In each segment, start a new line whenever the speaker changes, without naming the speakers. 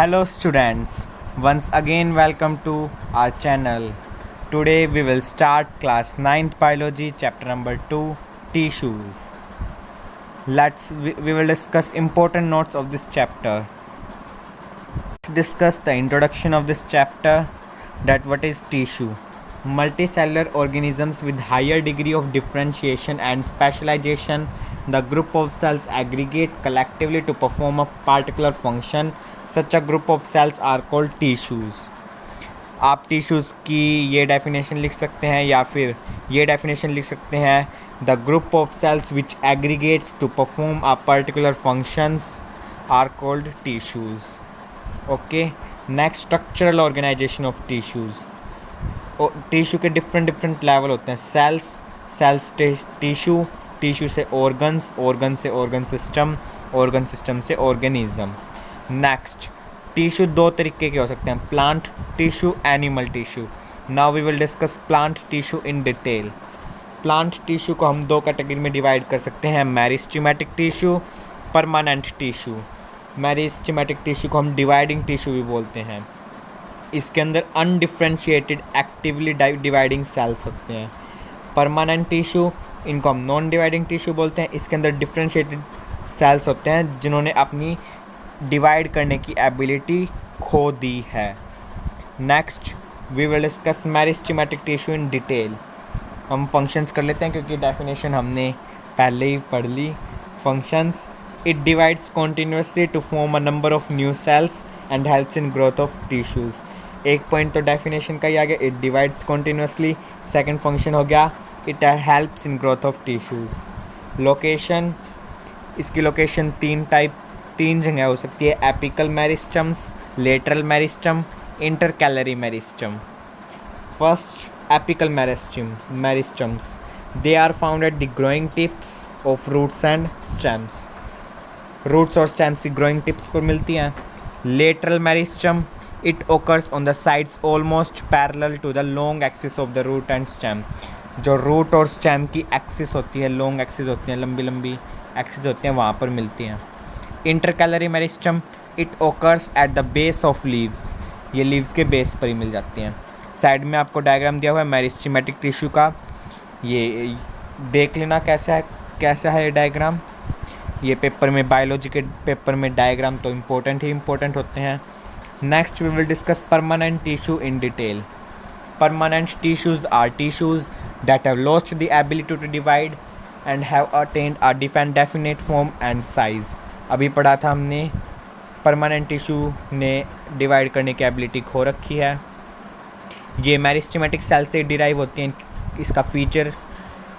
Hello students, once again welcome to our channel. Today we will start class 9th biology chapter number 2 tissues. We will discuss important notes of this chapter. Let's discuss the introduction of this chapter, that what is tissue. Multicellular organisms with higher degree of differentiation and specialization. The group of cells aggregate collectively to perform a particular function. Such a group of cells are called tissues. आप tissues की ये definition लिख सकते हैं या फिर ये definition लिख सकते हैं, the group of cells which aggregates to perform a particular functions are called tissues. Okay, next structural organization of tissues. Tissue के डिफरेंट लेवल होते हैं. सेल्स टिश्यू, टिश्यू से ऑर्गन्स, ऑर्गन से ऑर्गन सिस्टम से organism. Next, tissue दो तरीके के हो सकते हैं, plant tissue, animal tissue. Now we will discuss plant tissue in detail. Plant tissue को हम दो कैटेगरी में डिवाइड कर सकते हैं, meristematic tissue, permanent tissue. Meristematic tissue को हम डिवाइडिंग टिश्यू भी बोलते हैं. इसके अंदर अनडिफ्रेंशिएटेड एक्टिवली डिवाइडिंग सेल्स होते हैं. परमानेंट टिश्यू, इनको हम नॉन डिवाइडिंग टिश्यू बोलते हैं. इसके अंदर डिफ्रेंशिएटेड सेल्स होते हैं जिन्होंने अपनी डिवाइड करने की एबिलिटी खो दी है. Next we will discuss meristematic tissue in detail. हम फंक्शंस कर लेते हैं क्योंकि डेफिनेशन हमने पहले ही पढ़ ली. Functions, it divides continuously to form a number of new cells and helps in growth of tissues. एक पॉइंट तो डेफिनेशन का ही आ गया, it divides continuously. Second function हो गया, it helps in growth of tissues. Location, इसकी location तीन जगह हो सकती है, apical meristems, lateral meristem, intercalary meristem. First, apical meristems, they are found at the growing tips of roots and stems. Roots और stems की ग्रोइंग टिप्स पर मिलती हैं. Lateral meristem, it occurs on the sides almost parallel to the long axis of the root and stem. जो root और stem की axis होती है, लॉन्ग एक्सिस होती हैं, लंबी एक्सिस होती हैं, वहाँ पर मिलती हैं. Intercalary meristem, it occurs at the base of leaves. ये लीव्स के बेस पर ही मिल जाती हैं. साइड में आपको डायग्राम दिया हुआ है मेरिस्टेमेटिक टिश्यू का, ये देख लेना कैसा है ये डायग्राम. ये पेपर में, बायोलॉजी के पेपर में डायग्राम तो इम्पोर्टेंट होते हैं. Next we will discuss permanent tissue in detail. Permanent tissues are tissues that have lost the ability to divide and have attained a definite form and size. अभी पढ़ा था हमने, permanent tissue ने divide करने की ability खो रखी है. ये मेरिस्टेमेटिक सेल से डिराइव होती हैं. इसका feature,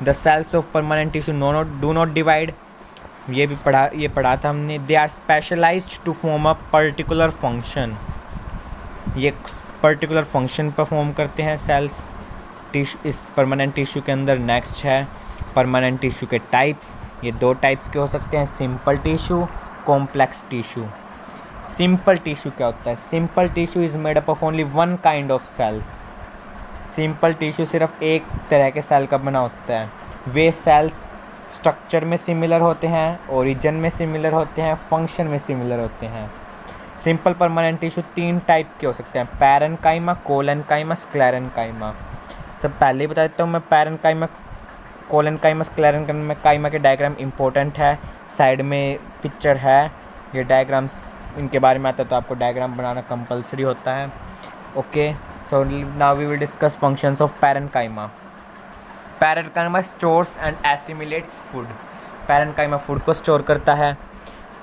the cells of permanent tissue do not divide. ये पढ़ा था हमने. They are specialized to form a particular function. ये पर्टिकुलर फंक्शन परफॉर्म करते हैं सेल्स इस परमानेंट टिश्यू के अंदर. नेक्स्ट है परमानेंट टिश्यू के टाइप्स. ये दो टाइप्स के हो सकते हैं, simple tissue, complex tissue. Simple tissue क्या होता है? Simple tissue is made up of only one kind of cells. Simple tissue सिर्फ एक तरह के सेल का बना होता है. वे सेल्स स्ट्रक्चर में सिमिलर होते हैं, ओरिजिन में सिमिलर होते हैं, फंक्शन में सिमिलर होते हैं. सिंपल परमानेंट टिश्यू तीन टाइप के हो सकते हैं, पैरेन्काइमा, कोलेन्काइमा, स्क्लेरेन्काइमा. सब पहले ही बता देता हूँ मैं. पैरेन्काइमा, कोलेन्काइमा, स्क्लेरेन्काइमा के डायग्राम इंपॉर्टेंट है. साइड में पिक्चर है, ये डायग्राम्स इनके बारे में आता है तो आपको डायग्राम बनाना कंपलसरी होता है. Okay, so now we will discuss functions of parenchyma. Parenchyma stores and assimilates food. Parenchyma food को स्टोर करता है.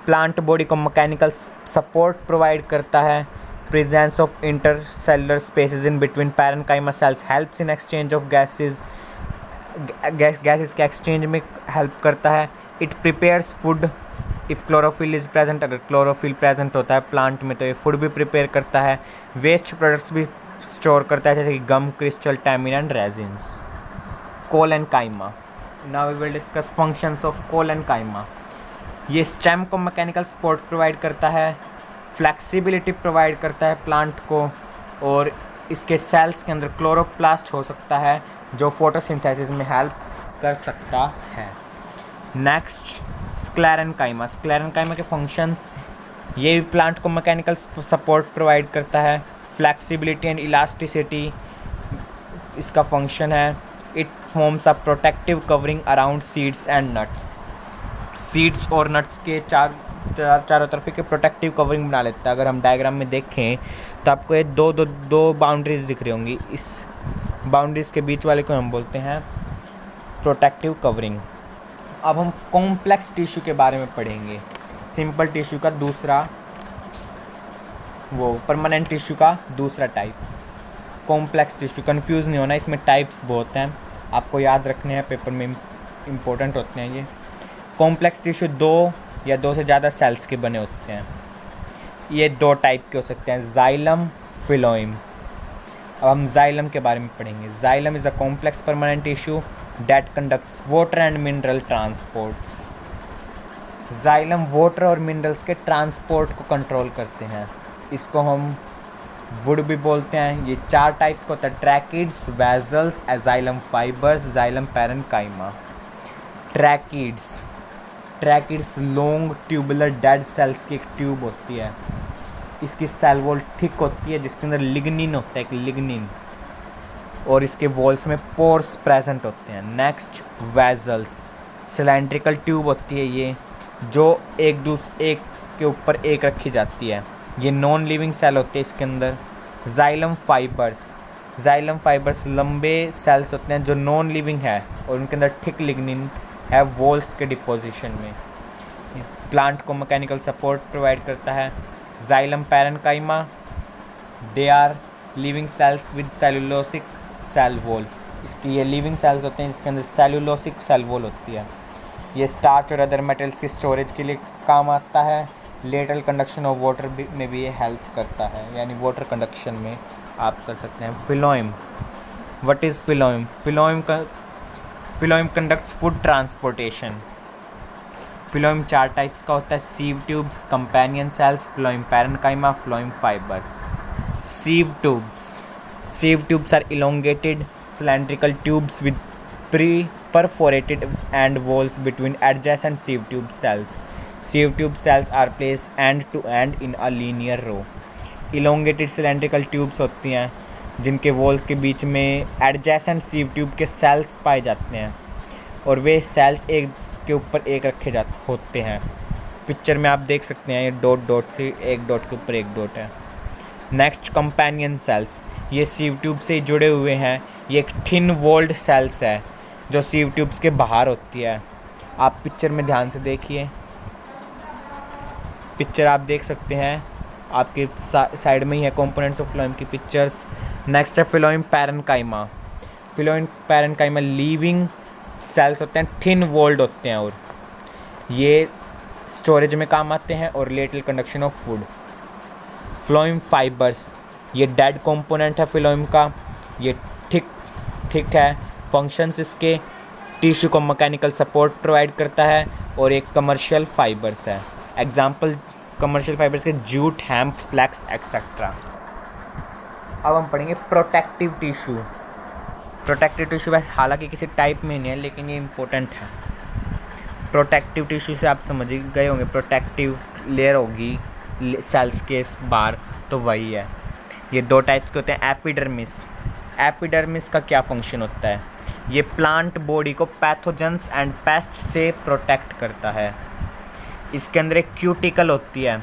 प्लांट बॉडी को मैकेनिकल सपोर्ट प्रोवाइड करता है. Presence of intercellular spaces in between parenchyma cells helps in exchange of gases के exchange में help करता है. It prepares food if chlorophyll is present. अगर क्लोरोफिल प्रेजेंट होता है प्लांट में तो ये फूड भी प्रिपेयर करता है. वेस्ट प्रोडक्ट्स भी स्टोर करता है जैसे कि gum, crystal, tannin and resins. Collenchyma. Now we will discuss functions of collenchyma. ये स्टेम को मैकेनिकल सपोर्ट प्रोवाइड करता है, फ्लेक्सिबिलिटी प्रोवाइड करता है प्लांट को, और इसके सेल्स के अंदर क्लोरोप्लास्ट हो सकता है जो फोटोसिंथेसिस में हेल्प कर सकता है. Next, sclerenchyma. स्क्लेरेन्काइमा के फंक्शंस, ये भी प्लांट को मैकेनिकल सपोर्ट प्रोवाइड करता है। फ्लेक्सिबिलिटी एंड इलास्टिसिटी इसका फंक्शन है। It forms a protective covering around seeds and nuts. Seeds और नट्स के चारों तरफ के प्रोटेक्टिव कवरिंग बना लेता है। अगर हम डायग्राम में देखें तो आपको ये दो बाउंड्रीज दिख रही होंगी। इस बाउंड्रीज के बीच वाले को हम बोलते हैं प्रोटेक्टिव कवरिंग। अब हम कॉम्प्लेक्स टिश्यू के बारे में पढ़ेंगे। सिंपल टिश्यू का दूसरा, वो परमानेंट टिश्यू का दूसरा टाइप। कॉम्प्लेक्स टिश्यू, कंफ्यूज नहीं होना, इसमें टाइप्स बहुत हैं, आपको याद रखने हैं, पेपर में इम्पोर्टेंट होते हैं ये। कॉम्प्लेक्स टिश्यू दो या दो से ज़्यादा सेल्स के बने होते हैं। ये दो टाइप के हो सकते हैं, जाइलम, फिलोइम। अब हम जाइलम के बारे में पढ़ेंगे। Xylem is a complex permanent tissue that conducts water and mineral transports. Xylem water और मिनरल्स के ट्रांसपोर्ट को कंट्रोल करते हैं। इसको हम वुड भी बोलते हैं। ये 4 टाइप्स का होता है, tracheids, vessels, xylem fibres, xylem parenchyma. Tracheids long tubular dead cells की एक ट्यूब होती है। इसकी सेल वॉल थिक होती है जिसके अंदर लिग्निन होता है, एक लिग्निन, और इसके वॉल्स में पोर्स प्रेजेंट होते हैं। नेक्स्ट वेजल्स, सिलेंड्रिकल ट्यूब होती है ये, जो एक के ऊपर एक रखी जाती है। ये नॉन लिविंग सेल होते हैं इसके अंदर। जाइलम फाइबर्स लंबे सेल्स होते हैं जो नॉन लिविंग है और उनके अंदर थिक लिग्निन है वॉल्स के डिपोजिशन में। प्लांट को मैकेनिकल सपोर्ट प्रोवाइड करता है। Xylem parenchyma, they are living cells with cellulosic cell wall. इसकी ये लिविंग सेल्स होते हैं जिसके अंदर सेलुलोसिक सेल वॉल होती है। ये स्टार्च और अदर मेटल्स की स्टोरेज के लिए काम आता है। लेटरल कंडक्शन ऑफ वाटर में भी ये हेल्प करता है, यानी वाटर कंडक्शन में आप कर सकते हैं। Phloem, what is phloem? Phloem conducts food transportation. Phloem 4 types का होता है, sieve tubes, companion cells, phloem parenchyma, phloem fibres. Sieve tubes are elongated cylindrical tubes with perforated end walls between adjacent sieve tube cells. Sieve tube cells are placed end to end in a linear row. Elongated cylindrical tubes होती हैं जिनके walls के बीच में adjacent sieve tube के sales पाए जाते हैं और वे सेल्स एक के ऊपर एक रखे होते हैं। पिक्चर में आप देख सकते हैं ये डॉट से एक डॉट के ऊपर एक डॉट है। नेक्स्ट कंपेनियन सेल्स, ये सीव ट्यूब से जुड़े हुए हैं। ये एक थिन वॉल्ड सेल्स है जो सीव ट्यूब्स के बाहर होती है। आप पिक्चर में ध्यान से देखिए, पिक्चर आप देख सकते हैं, आपके साइड में ही है कंपोनेंट्स ऑफ फिलोइम की पिक्चर्स। नेक्स्ट है फिलोइम पैरेन्काइमा। लिविंग सेल्स होते हैं, थिन वॉल्ड होते हैं और ये स्टोरेज में काम आते हैं और lateral conduction of food. Phloem fibres, ये डेड कंपोनेंट है फिलोइम का, ये थिक है। फंक्शंस इसके टिश्यू को मैकेनिकल सपोर्ट प्रोवाइड करता है और एक कमर्शियल फाइबर्स है। एग्जांपल कमर्शियल फाइबर्स के जूट, हेम्प, फ्लैक्स एक्सेट्रा। अब हम पढ़ेंगे प्रोटेक्टिव टिश्यू। वैसे हालांकि किसी टाइप में नहीं है लेकिन ये इम्पोर्टेंट है। प्रोटेक्टिव टिश्यू से आप समझ गए होंगे, प्रोटेक्टिव लेयर होगी सेल्स के बाहर, तो वही है। ये 2 टाइप्स के होते हैं। एपिडर्मिस का क्या फंक्शन होता है? ये प्लांट बॉडी को पैथोजेंस एंड पेस्ट से प्रोटेक्ट करता है। इसके अंदर एक क्यूटिकल होती है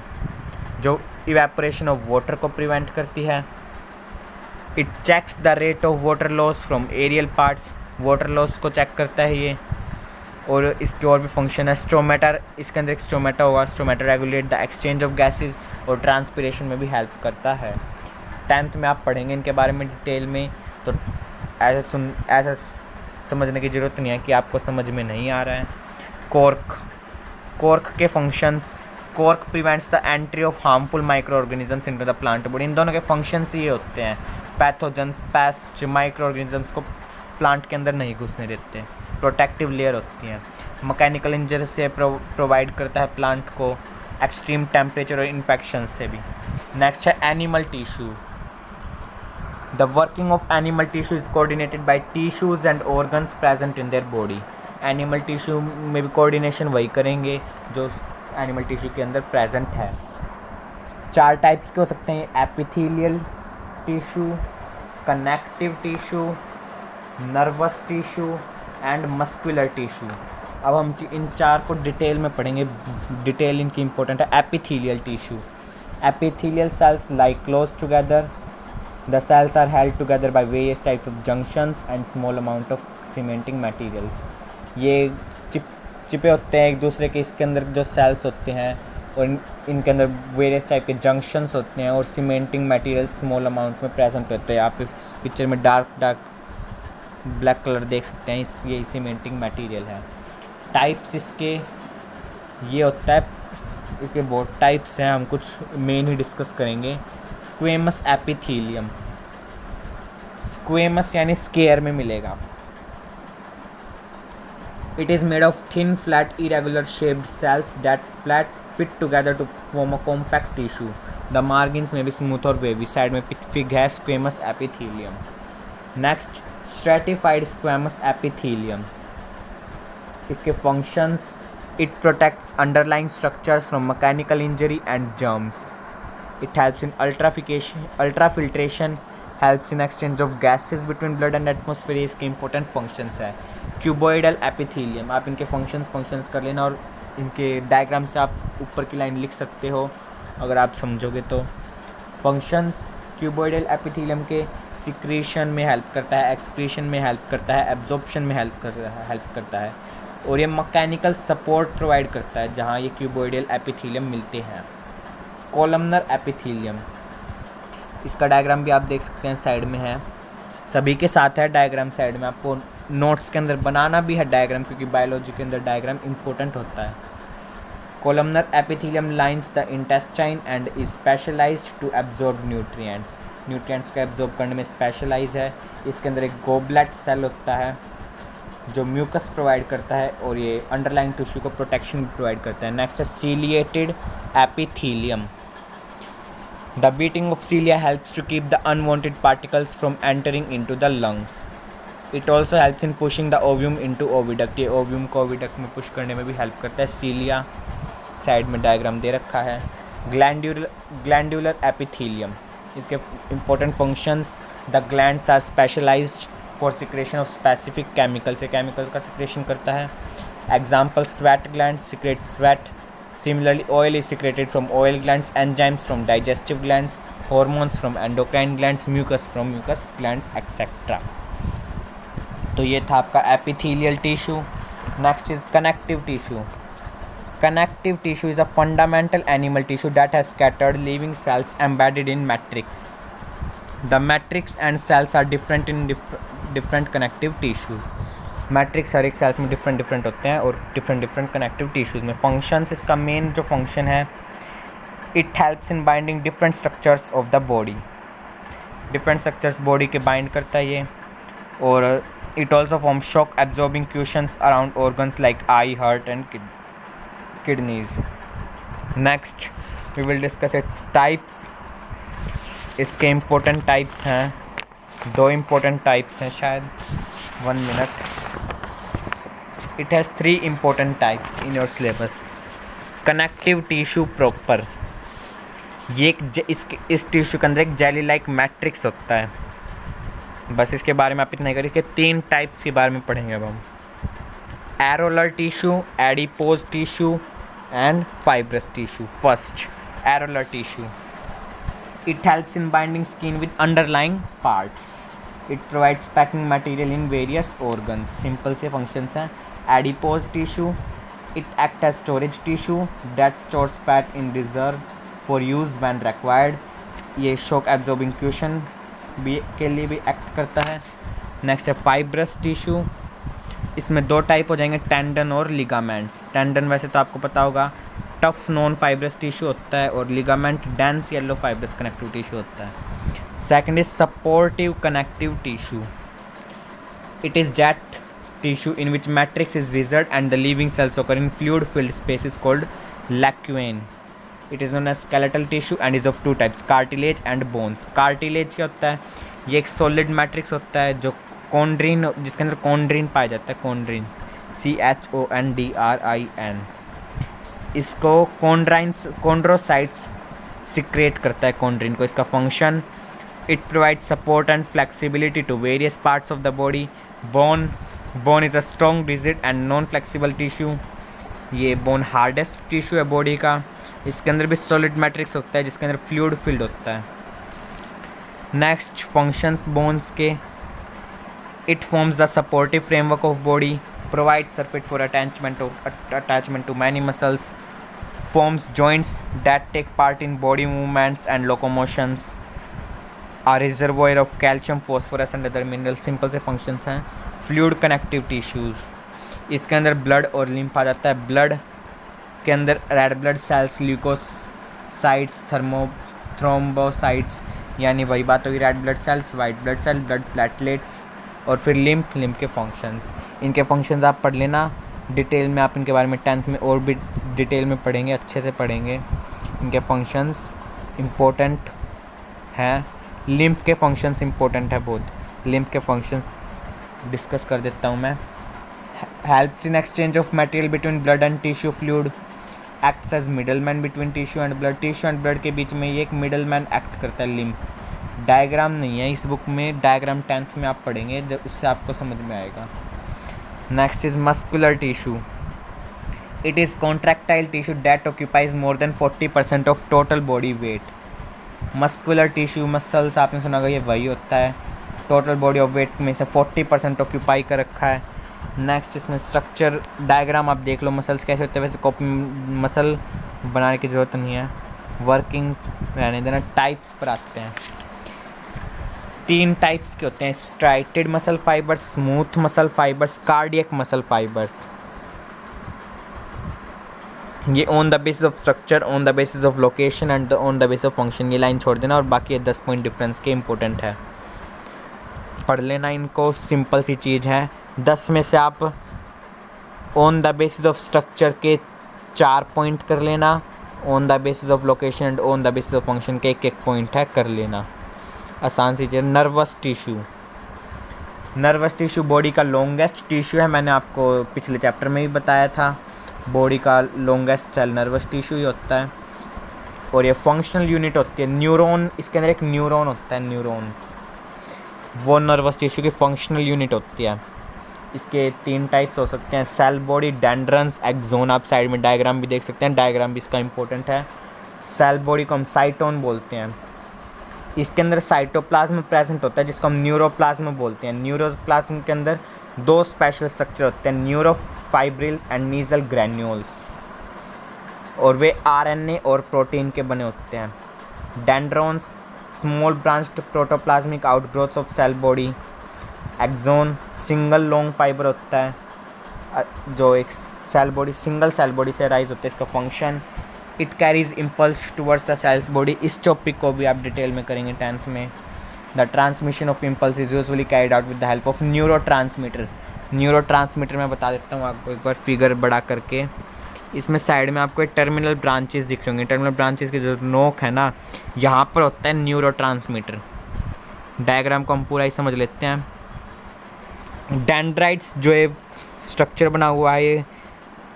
जो इवेपोरेशन ऑफ वाटर को प्रिवेंट करती है। It checks the rate of water loss from aerial parts, water loss को चेक करता है ये। और इसके और भी फंक्शन है। स्टोमेटा, इसके अंदर एक स्टोमेटा होगा, stomata regulate the exchange of gases और ट्रांसपिरेशन में भी हेल्प करता है। 10th में आप पढ़ेंगे इनके बारे में डिटेल में, तो ऐसा समझने की ज़रूरत नहीं है कि आपको समझ में नहीं आ रहा है। कॉर्क के functions, cork prevents the entry of harmful micro organisms into the plant body. इन दोनों के फंक्शंस ये होते हैं, पैथोजेंस, पेस्ट, माइक्रो ऑर्गेनिजम्स को प्लांट के अंदर नहीं घुसने देते। प्रोटेक्टिव लेयर होती हैं। मैकेनिकल इंजरी से प्रोवाइड करता है प्लांट को, एक्सट्रीम टेम्परेचर और इन्फेक्शन से भी। नेक्स्ट है animal tissue. The working of animal tissue is coordinated by tissues and organs present in their body. Animal tissue में भी कोऑर्डिनेशन वही करेंगे जो एनिमल टिश्यू के अंदर प्रेजेंट है। 4 टाइप्स के हो सकते हैं, epithelial tissue, connective tissue, nervous tissue and muscular tissue. अब हम इन 4 को डिटेल में पढ़ेंगे, डिटेल इनकी इंपॉर्टेंट है। Epithelial tissue, epithelial cells lie close together, the cells are held together by various types of junctions and small amount of cementing materials. ये चिपे होते हैं एक दूसरे के, इसके अंदर जो सेल्स होते हैं और इनके अंदर वेरियस टाइप के जंक्शंस होते हैं और सीमेंटिंग मटेरियल स्मॉल अमाउंट में प्रेजेंट होते हैं। आप इस पिक्चर में डार्क ब्लैक कलर देख सकते हैं, ये सीमेंटिंग मटेरियल है। टाइप्स इसके ये होता है, इसके बहुत टाइप्स हैं, हम कुछ मेन ही डिस्कस करेंगे। स्क्वेमस एपिथेलियम, स्क्वेमस यानी स्क्वायर में मिलेगा। It is made of thin, flat, irregular shaped cells that fit together to form a compact tissue. The margins may be smooth or wavy. Side में fig है squamous epithelium. Next, stratified squamous epithelium. इसके functions: it protects underlying structures from mechanical injury and germs. It helps in ultrafiltration, helps in exchange of gases between blood and atmosphere. इसके important functions है। Cuboidal epithelium, आप इनके functions कर लेना और इनके diagram से आप ऊपर की लाइन लिख सकते हो अगर आप समझोगे तो। फंक्शंस: क्यूबॉइडल एपिथेलियम के सिक्रेशन में हेल्प करता है, एक्सक्रीशन में हेल्प करता है, एब्जॉर्प्शन में हेल्प करता है और ये मैकेनिकल सपोर्ट प्रोवाइड करता है जहाँ ये क्यूबॉइडल एपिथेलियम मिलते हैं। कॉलमनर एपिथेलियम, इसका डायग्राम भी आप देख सकते हैं, साइड में है, सभी के साथ है डायग्राम साइड में। आपको नोट्स के अंदर बनाना भी है डायग्राम, क्योंकि बायोलॉजी के अंदर डायग्राम इंपॉर्टेंट होता है। Columnar epithelium lines the intestine and is specialized to absorb nutrients को एब्जॉर्ब करने में स्पेशलाइज है। इसके अंदर एक गोबलेट सेल होता है जो म्यूकस प्रोवाइड करता है और ये अंडरलाइंग टिश्यू को प्रोटेक्शन प्रोवाइड करता है। नेक्स्ट है ciliated epithelium. The beating of cilia helps to keep the unwanted particles from entering into the lungs. It also helps in pushing the ovum into oviduct, ये ovum को oviduct में push करने में भी help करता है। सीलिया side में diagram दे रखा है। ग्लैंडुलर एपिथेलियम, इसके important functions: the glands are specialized for secretion of specific chemicals, ये केमिकल्स का सिक्रेशन करता है। Example: sweat gland secrete sweat, similarly oil is secreted from oil glands, enzymes from digestive glands, hormones from endocrine glands, mucus from mucus glands etcetera. तो ये था आपका epithelial tissue. Next is connective tissue. Connective tissue is a fundamental animal tissue that has scattered living cells embedded in matrix. The matrix and cells are different in different connective tissues. Matrix हर एक cells में different होते हैं और different connective tissues में। Functions, इसका main जो function है, it helps in binding different structures of the body, different structures body के बाइंड करता है ये। और it also forms shock absorbing cushions around organs like eye, heart and kidneys. Next we will discuss its types. इसके important types हैं, 2 important types हैं शायद, 1 minute. It has 3 important types in your syllabus. Connective tissue proper, ये इस tissue के अंदर एक jelly like matrix होता है। बस इसके बारे में आप इतना ही करिए कि 3 टाइप्स के बारे में पढ़ेंगे अब हम। Areolar tissue, adipose tissue and fibrous tissue. First, areolar tissue. It helps in binding skin with underlying parts. It provides packing material in various organs. Simple से फंक्शंस हैं। Adipose tissue, it act as storage tissue that stores fat in reserve for use when required. ये shock absorbing cushion के लिए भी act करता है। Next है fibrous tissue. इसमें 2 टाइप हो जाएंगे, टेंडन और लिगामेंट्स। टेंडन वैसे तो आपको पता होगा टफ नॉन फाइब्रस टिश्यू होता है और ligament dense yellow fibrous connective tissue होता है। Second is supportive connective tissue. It is that tissue in which matrix is reserved and the living cells occur in fluid filled spaces called lacunae. It is known as skeletal tissue and is of 2 types, cartilage and bones. cartilage क्या होता है? ये एक solid matrix होता है जो कॉन्ड्रीन, जिसके अंदर कॉन्ड्रीन पाया जाता है, कॉन्ड्रीन, CHONDRIN। इसको कॉन्ड्रोसाइट्स सिक्रेट करता है कॉन्ड्रिन को। इसका function, it provide support and flexibility to various parts of the body. Bone is a strong rigid and non flexible tissue. ये बोन हार्डेस्ट टिश्यू है बॉडी का। इसके अंदर भी सॉलिड मैट्रिक्स होता है जिसके अंदर फ्लूइड फिल्ड होता है। नेक्स्ट फंक्शंस बोन्स के, it forms the supportive framework of body, provide surface for attachment to many muscles, forms joints that take part in body movements and locomotions, a reservoir of calcium, phosphorus and other minerals। Simple से functions हैं। Fluid connective tissues, इसके अंदर blood और lymph आ जाता है। Blood के अंदर red blood cells, leucocytes, thrombocytes, यानी वही बात होगी, red blood cells, white blood cell, blood platelets, और फिर लिम्फ के फंक्शंस। इनके फंक्शंस आप पढ़ लेना डिटेल में, आप इनके बारे में 10th में और भी डिटेल में पढ़ेंगे, अच्छे से पढ़ेंगे। इनके फंक्शंस इम्पोर्टेंट हैं। लिम्फ के फंक्शंस इम्पोर्टेंट है बहुत। लिम्फ के फंक्शंस डिस्कस कर देता हूँ मैं। Helps in exchange of material between blood and tissue fluid, acts as middle man between tissue and blood. Tissue and blood के बीच में ये एक मिडल मैन एक्ट करता है लिम्फ। डायग्राम नहीं है इस बुक में, डायग्राम 10th में आप पढ़ेंगे, जब उससे आपको समझ में आएगा। Next is muscular tissue, it is contractile tissue that occupies more than 40% of total body weight. Muscular tissue, muscles आपने सुना होगा, ये वही होता है टोटल बॉडी ऑफ वेट में से 40% ऑक्यूपाई कर रखा है। नेक्स्ट इसमें स्ट्रक्चर डायग्राम आप देख लो, मसल्स कैसे होते हैं। वैसे कॉपी मसल बनाने की ज़रूरत नहीं है, वर्किंग रहने देना। टाइप्स पर आते हैं। 3 टाइप्स के होते हैं, striated muscle fibres, smooth muscle fibres, cardiac muscle fibres. ये on the basis of structure, on the basis of location and on the basis of function, ये लाइन छोड़ देना, और बाकी ये 10 पॉइंट डिफरेंस के इंपॉर्टेंट है, पढ़ लेना इनको। सिंपल सी चीज़ है। 10 में से आप on the basis of structure के 4 पॉइंट कर लेना, on the basis of location and on the basis of function के 1-1 पॉइंट है, कर लेना। आसान सी चीज़। Nervous tissue, nervous tissue body का लॉन्गेस्ट टिश्यू है, मैंने आपको पिछले चैप्टर में भी बताया था। बॉडी का लॉन्गेस्ट सेल नर्वस टिश्यू ही होता है, और ये फंक्शनल यूनिट होती है। न्यूरॉन, इसके अंदर एक न्यूरॉन होता है, न्यूरॉन्स, वो नर्वस टिश्यू की फंक्शनल यूनिट होती है। इसके 3 टाइप्स हो सकते हैं, सेल बॉडी, डेंड्रन्स, एक्सोन। आप साइड में डायग्राम भी देख सकते हैं, डायग्राम भी इसका इंपॉर्टेंट है। सेल बॉडी को हम साइटोन बोलते हैं। इसके अंदर साइटोप्लाज्म प्रेजेंट होता है जिसको हम न्यूरोप्लाज्म बोलते हैं। न्यूरोप्लाज्म के अंदर 2 स्पेशल स्ट्रक्चर होते हैं, न्यूरोफाइब्रिल्स एंड नीजल ग्रैन्यूल्स, और वे आरएनए और प्रोटीन के बने होते हैं। Dendrons, small branched protoplasmic outgrowths of cell body. Axon, single long fibre होता है जो एक cell body, single cell body से राइज होता है। इसका function, it carries impulse towards the cells body. इस टॉपिक को भी आप डिटेल में करेंगे 10th में। The transmission of impulse is usually carried out with the help of neurotransmitter. Neurotransmitter मैं बता देता हूँ आपको एक बार फिगर बड़ा करके। इसमें साइड में आपको एक टर्मिनल ब्रांचेस दिख रही होंगी। टर्मिनल ब्रांचेस की जो नोक है ना, यहाँ पर होता है न्यूरोट्रांसमीटर। डायग्राम को हम पूरा ही समझ लेते हैं। डेंड्राइट्स जो है स्ट्रक्चर बना हुआ है, ये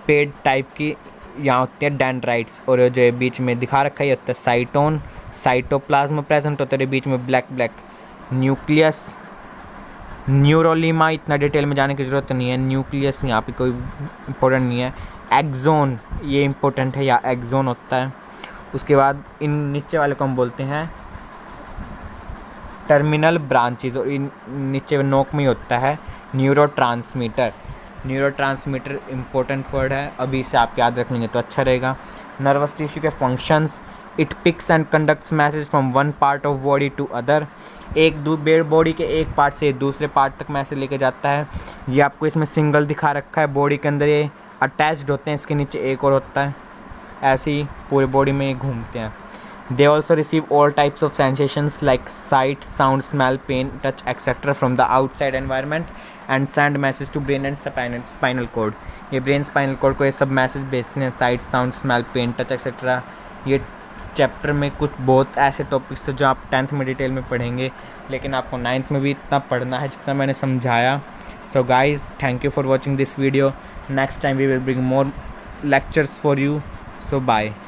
पेड टाइप की, यहाँ होते हैं डेंड्राइट्स, और जो है बीच में दिखा रखा है ये होता है साइटोन। साइटोप्लाज्म प्रेजेंट होता है बीच में, ब्लैक न्यूक्लियस। न्यूरोलीमा, इतना डिटेल में जाने की ज़रूरत नहीं है। न्यूक्लियस यहाँ पे कोई इंपॉर्टेंट नहीं है। एक्सोन, ये इंपॉर्टेंट है, या एक्सोन होता है। उसके बाद इन नीचे वाले को हम बोलते हैं टर्मिनल ब्रांचेस, और इन नीचे नोक में ही होता है न्यूरोट्रांसमीटर। न्यूरोट्रांसमीटर इंपॉर्टेंट वर्ड है, अभी इसे आप याद रख लेंगे तो अच्छा रहेगा। नर्वस टिश्यू के functions, it picks and conducts message from one part of body to other. Body के एक पार्ट से दूसरे पार्ट तक मैसेज लेके जाता है। ये आपको इसमें सिंगल दिखा रखा है, बॉडी के अंदर ये अटैच्ड होते हैं, इसके नीचे एक और होता है, ऐसे ही पूरे बॉडी में ये घूमते हैं। They also receive all types of sensations like sight, sound, smell, pain, touch, etc. from the outside environment and send message to brain and spinal cord. ये brain spinal cord को ये सब मैसेज भेजते हैं, sight, sound, smell, pain, touch, etc. ये chapter में कुछ बहुत ऐसे टॉपिक्स थे जो आप 10th में डिटेल में पढ़ेंगे, लेकिन आपको 9th में भी इतना पढ़ना है जितना मैंने समझाया। So guys, thank you for watching this video. Next time we will bring more lectures for you. So bye.